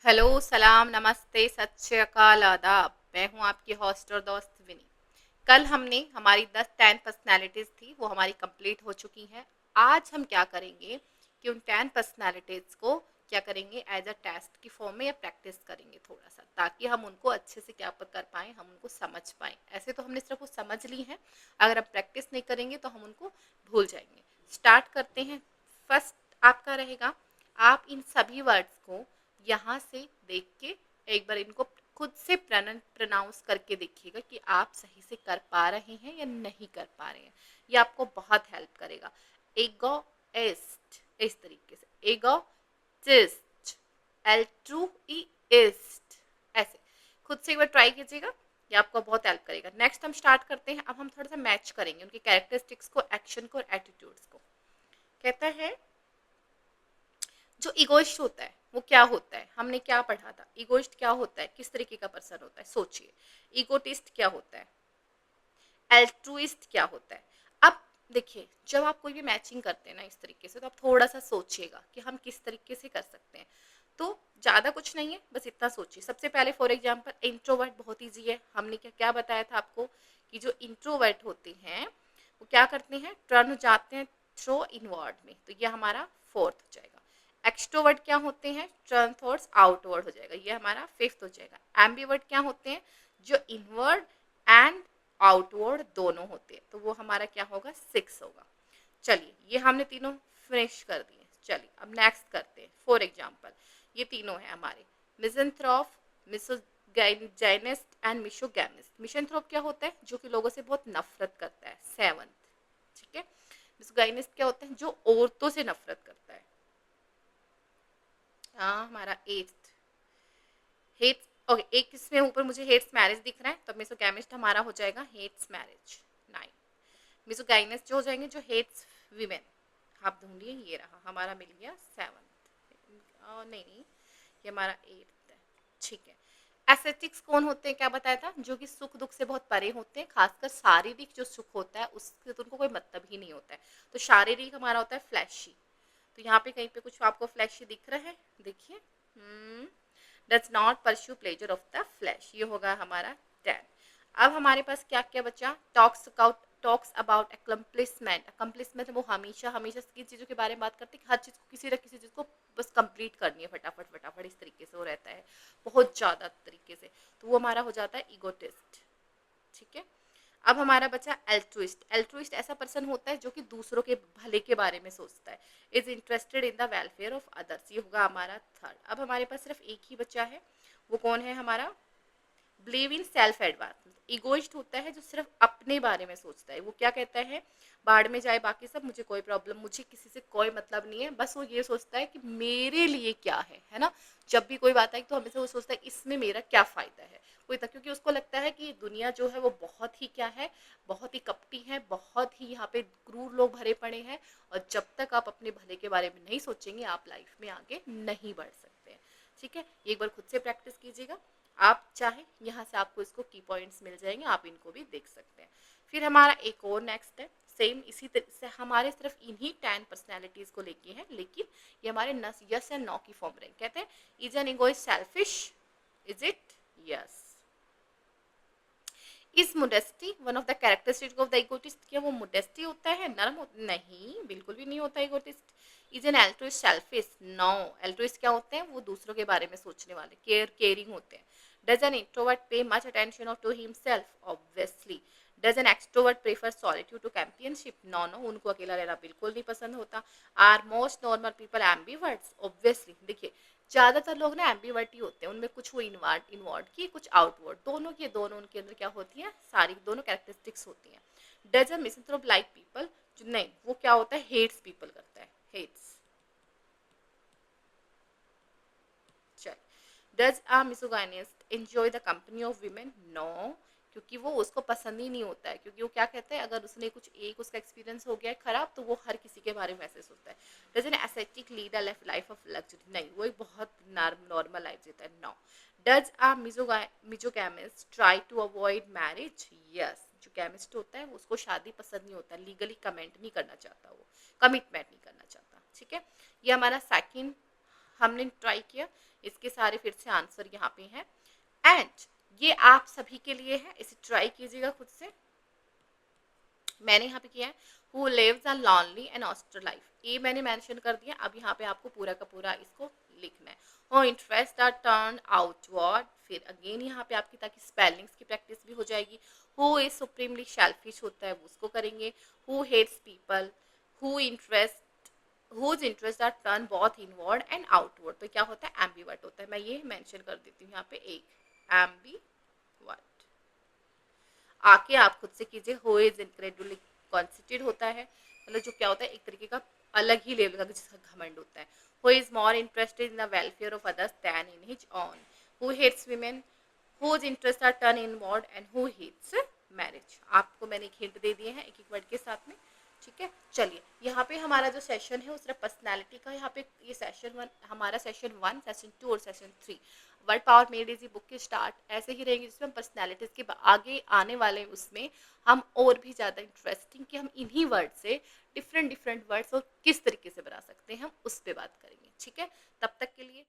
Hello, सलाम, नमस्ते, सत श्री अकाल, आदाब। मैं हूँ आपकी होस्ट और दोस्त विनी। कल हमने हमारी 10 पर्सनैलिटीज़ थी, वो हमारी कंप्लीट हो चुकी हैं। आज हम क्या करेंगे कि उन 10 पर्सनैलिटीज़ को क्या करेंगे, एज अ टेस्ट की फॉर्म में या प्रैक्टिस करेंगे थोड़ा सा, ताकि हम उनको अच्छे से क्या कर पाएँ, हम उनको समझ पाएँ। ऐसे तो हमने सिर्फ वो समझ ली हैं, अगर हम प्रैक्टिस नहीं करेंगे तो हम उनको भूल जाएंगे। स्टार्ट करते हैं। फर्स्ट आपका रहेगा, आप इन सभी वर्ड्स को यहाँ से देख के एक बार इनको खुद से प्रोनाउंस करके देखिएगा कि आप सही से कर पा रहे हैं या नहीं कर पा रहे हैं। ये आपको बहुत हेल्प करेगा। एगोइस्ट, इस तरीके से एगोइस्ट, एल्ट्रुइस्ट, ऐसे खुद से एक बार ट्राई कीजिएगा। ये आपको बहुत हेल्प करेगा। नेक्स्ट हम स्टार्ट करते हैं। अब हम थोड़ा सा मैच करेंगे उनके कैरेक्टरिस्टिक्स को, एक्शन को और एटीट्यूड्स को। कहता है जो इगोइस्ट होता है वो क्या होता है, हमने क्या पढ़ा था, इगोइस्ट क्या होता है, किस तरीके का पर्सन होता है, सोचिए। इगोटिस्ट क्या होता है, एल्ट्रुइस्ट क्या होता है। अब देखिए, जब आप कोई भी मैचिंग करते हैं ना इस तरीके से, तो आप थोड़ा सा सोचिएगा कि हम किस तरीके से कर सकते हैं। तो ज़्यादा कुछ नहीं है, बस इतना सोचिए। सबसे पहले फॉर एग्जांपल इंट्रोवर्ट, बहुत ईजी है। हमने क्या क्या बताया था आपको कि जो इंट्रोवर्ट होते हैं वो क्या करते हैं, टर्न हो जाते हैं थ्रो इनवर्ड में, तो ये हमारा फोर्थ हो जाएगा। एक्सट्रोवर्ट क्या होते हैं, टर्न थॉट्स आउटवर्ड हो जाएगा, ये हमारा फिफ्थ हो जाएगा। एम्बीवर्ट क्या होते हैं, जो इनवर्ड एंड आउटवर्ड दोनों होते हैं, तो वो हमारा क्या होगा, सिक्स होगा। चलिए, ये हमने तीनों फिनिश कर दिए। चलिए अब नेक्स्ट करते हैं। फॉर एग्जाम्पल ये तीनों हैं हमारे, मिजंथ्रोप, मिसोगाइनिस्ट एंड मिशोगैमिस्ट। मिशंथ्रोप क्या होता है, जो कि लोगों से बहुत नफरत करता है, सेवंथ। ठीक है। मिसोगाइनिस्ट क्या होता है, जो औरतों से नफरत करता है, हाँ हमारा एट्थ। हेट्स, ओके, एक इसमें ऊपर मुझे हेट्स मैरिज दिख रहा है, तो मिसोगैमिस्ट हमारा हो जाएगा हेट्स मैरिज, नाइन। मिसोगाइनिस्ट जो हो जाएंगे जो हेट्स वीमेन। आप ढूंढिए, ये रहा हमारा, मिल गया सेवंथ। नहीं नहीं, ये हमारा एट्थ है। ठीक है। एस्थेटिक्स कौन होते हैं, क्या बताया था, जो कि सुख दुख से बहुत परे होते हैं, खासकर शारीरिक जो सुख होता है उससे तो उनको कोई मतलब ही नहीं होता है। तो शारीरिक हमारा होता है फ्लैशी। तो यहाँ पे कहीं पे कुछ आपको फ्लैशी दिख रहा है, देखिए। Does not pursue pleasure of the flash, ये होगा हमारा 10। अब हमारे पास क्या क्या बचा, टॉक्स अबाउट अकम्प्लिसमेंट। अकम्प्लिसमेंट वो हमेशा हमेशा किन चीज़ों के बारे में बात करते हैं, हर चीज़ को, किसी न किसी चीज़ को बस कंप्लीट करनी है फटाफट फटाफट, इस तरीके से वो रहता है बहुत ज़्यादा तरीके से। तो वो हमारा हो जाता है ईगोटिस्ट। ठीक है। अब हमारा बचा एल्ट्रुइस्ट। एल्ट्रुइस्ट ऐसा पर्सन होता है जो कि दूसरों के भले के बारे में सोचता है, is interested in the welfare of others, ये होगा हमारा थर्ड। अब हमारे पास सिर्फ एक ही बचा है, वो कौन है हमारा, believe in self advancement. Egoist होता है जो सिर्फ अपने बारे में सोचता है, वो क्या कहता है, बाढ़ में जाए बाकी सब, मुझे कोई प्रॉब्लम, मुझे किसी से कोई मतलब नहीं है, बस वो ये सोचता है कि मेरे लिए क्या है ना। जब भी कोई बात आई तो हमेशा वो सोचता है इसमें मेरा क्या फ़ायदा है, कोई तक, क्योंकि उसको लगता है कि दुनिया जो है वो बहुत ही क्या है, बहुत ही कपटी है, बहुत ही यहाँ पे क्रूर लोग भरे पड़े हैं, और जब तक आप अपने भले के बारे में नहीं सोचेंगे आप लाइफ में आगे नहीं बढ़ सकते हैं। ठीक है, एक बार खुद से प्रैक्टिस कीजिएगा। आप चाहे यहाँ से आपको इसको की पॉइंट्स मिल जाएंगे, आप इनको भी देख सकते हैं। फिर हमारा एक और नेक्स्ट है, सेम इसी तरह से हमारे सिर्फ इन्हीं 10 पर्सनैलिटीज को लेके हैं, लेकिन ये हमारे नस यस एंड नो की फॉर्म रहेंगे। कहते हैं, is an egoist selfish, is it, yes. Is modesty one of the characteristic of the egotist, क्या वो मोडेस्टी होता है, नरम नहीं, बिल्कुल भी नहीं होता egotist. Is an altruist selfish, no. Altruist क्या होते हैं, वो दूसरों के बारे में सोचने वाले, केयरिंग होते हैं। Does an introvert pay much attention to himself, obviously. Does an extrovert prefer solitude to companionship, no no, उनको अकेला रहना बिल्कुल नहीं पसंद होता। Are most normal people ambiverts, obviously. देखिए, ज़्यादातर लोग ना एम्बीवर्ट ही होते हैं, उनमें कुछ वो इनवर्ड की, कुछ आउटवर्ड, दोनों के दोनों उनके अंदर क्या होती है, सारी दोनों कैरेक्टरिस्टिक्स होती हैं। डज अ मिसंथ्रोप लाइक पीपल, नहीं, वो क्या होता है, हेट्स पीपल करता है, हेट्स। चल, does a misogynist enjoy the company of women, no, क्योंकि वो उसको पसंद ही नहीं होता है, क्योंकि वो क्या कहते हैं, अगर उसने कुछ एक उसका एक्सपीरियंस हो गया है खराब, तो वो हर किसी के बारे में ऐसे सोचता है। Does an aesthetic lead a life of luxury, नहीं, वो एक बहुत नॉर्मल लाइफ जीता है, no. Does a misogamist try to avoid marriage, yes. जो केमिस्ट होता है उसको शादी पसंद नहीं होता, लीगली कमेंट नहीं करना चाहता, वो कमिटमेंट नहीं करना चाहता। ठीक है, ये हमारा सेकंड हमने ट्राई किया। इसके सारे फिर से आंसर यहाँ पे हैं एंड ये आप सभी के लिए है, इसे ट्राई कीजिएगा खुद से। मैंने यहाँ पे किया है who lives a lonely and austere life, ये मैंने मेंशन कर दिया। अब यहाँ पे आपको पूरा का पूरा इसको लिखना है। Who interest are turn outward, फिर अगेन यहाँ पे आपकी ताकि स्पेलिंग्स की प्रैक्टिस भी हो जाएगी। हु इज सुप्रीमली शेल्फिश होता है वो उसको करेंगे। Who hates people, who interest are turn both inward and outward, तो क्या होता है एम्बीवर्ट होता है। मैं ये मेंशन कर देती हूँ यहाँ पे एक एम्बीवर्ट। आके आप खुद से कीजिए। हु इज इनक्रेडिबली कॉन्सिटेड होता है, मतलब जो क्या होता है एक तरीके का अलग ही लेवल का जिसका घमंड होता है। Who is more interested in the welfare of others than in his own. Who hates women, whose interest are turn inward and who hates marriage. आपको मैंने एक हिंट दे दिए हैं एक एक वर्ड के साथ में, ठीक है। चलिए यहाँ पे हमारा जो सेशन है उस पर्सनैलिटी का, यहाँ पे ये सेशन 1 हमारा, सेशन 1, सेशन 2 और session 3 word power made easy book के स्टार्ट ऐसे ही रहेंगे, जिसमें हम पर्सनैलिटीज़ के आगे आने वाले उसमें हम और भी ज़्यादा इंटरेस्टिंग कि हम इन्हीं वर्ड से डिफरेंट डिफरेंट वर्ड्स और किस तरीके से बना सकते हैं हम उस पर बात करेंगे, ठीक है। तब तक के लिए